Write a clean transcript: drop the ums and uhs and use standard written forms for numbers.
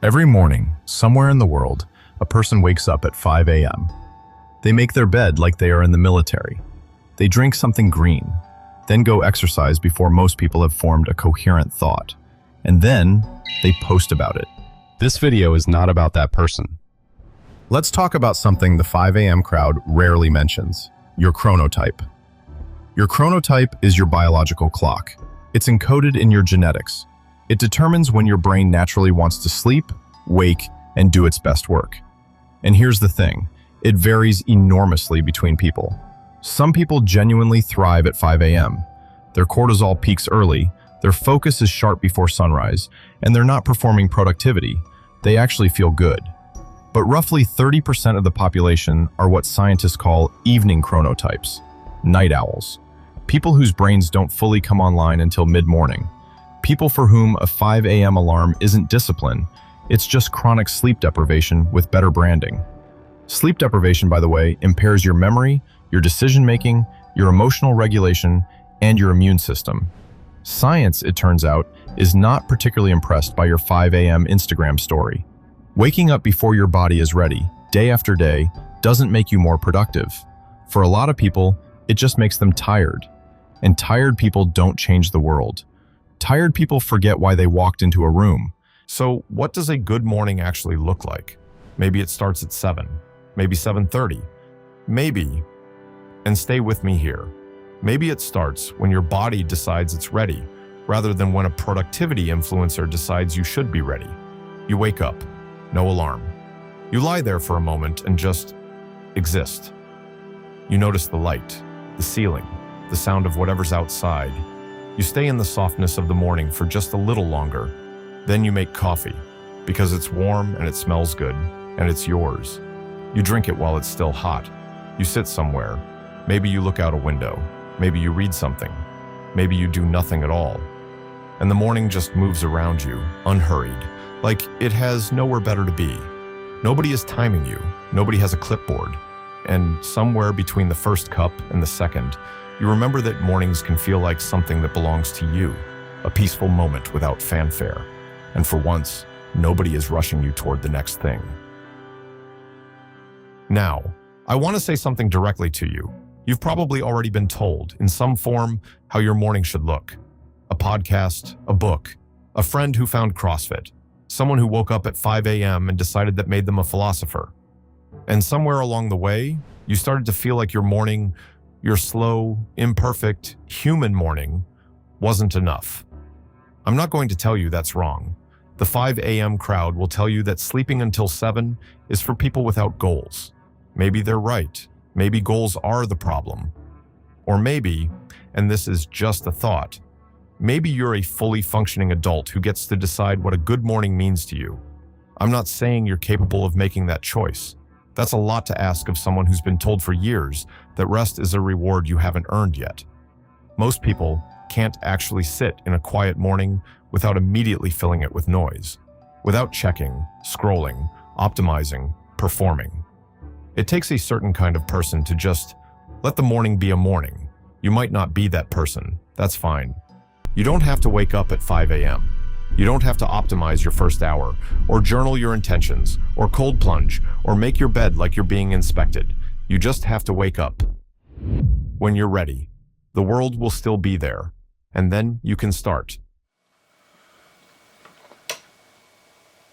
Every morning, somewhere in the world, a person wakes up at 5 a.m. They make their bed like they are in the military. They drink something green, then go exercise before most people have formed a coherent thought. And then they post about it. This video is not about that person. Let's talk about something the 5 a.m. crowd rarely mentions: your chronotype. Your chronotype is your biological clock. It's encoded in your genetics. It determines when your brain naturally wants to sleep, wake, and do its best work. And here's the thing, it varies enormously between people. Some people genuinely thrive at 5 a.m. Their cortisol peaks early, their focus is sharp before sunrise, and they're not performing productivity. They actually feel good. But roughly 30% of the population are what scientists call evening chronotypes, night owls. People whose brains don't fully come online until mid-morning. People for whom a 5 a.m. alarm isn't discipline, it's just chronic sleep deprivation with better branding. Sleep deprivation, by the way, impairs your memory, your decision-making, your emotional regulation, and your immune system. Science, it turns out, is not particularly impressed by your 5 a.m. Instagram story. Waking up before your body is ready, day after day, doesn't make you more productive. For a lot of people, it just makes them tired. And tired people don't change the world. Tired people forget why they walked into a room. So what does a good morning actually look like? Maybe it starts at 7, maybe 7:30, maybe, and stay with me here, maybe it starts when your body decides it's ready, rather than when a productivity influencer decides you should be ready. You wake up, no alarm. You lie there for a moment and just exist. You notice the light, the ceiling, the sound of whatever's outside. You stay in the softness of the morning for just a little longer. Then you make coffee, because it's warm and it smells good, and it's yours. You drink it while it's still hot. You sit somewhere. Maybe you look out a window. Maybe you read something. Maybe you do nothing at all. And the morning just moves around you, unhurried, like it has nowhere better to be. Nobody is timing you. Nobody has a clipboard. And somewhere between the first cup and the second, you remember that mornings can feel like something that belongs to you, a peaceful moment without fanfare. And for once, nobody is rushing you toward the next thing. Now, I want to say something directly to you. You've probably already been told, in some form, how your morning should look. A podcast, a book, a friend who found CrossFit, someone who woke up at 5 a.m. and decided that made them a philosopher. And somewhere along the way, you started to feel like your morning, your slow, imperfect, human morning, wasn't enough. I'm not going to tell you that's wrong. The 5 a.m. crowd will tell you that sleeping until 7 is for people without goals. Maybe they're right. Maybe goals are the problem. Or maybe, and this is just a thought, maybe you're a fully functioning adult who gets to decide what a good morning means to you. I'm not saying you're capable of making that choice. That's a lot to ask of someone who's been told for years that rest is a reward you haven't earned yet. Most people can't actually sit in a quiet morning without immediately filling it with noise, without checking, scrolling, optimizing, performing. It takes a certain kind of person to just let the morning be a morning. You might not be that person. That's fine. You don't have to wake up at 5 a.m. You don't have to optimize your first hour, or journal your intentions, or cold plunge, or make your bed like you're being inspected. You just have to wake up. When you're ready, the world will still be there, and then you can start.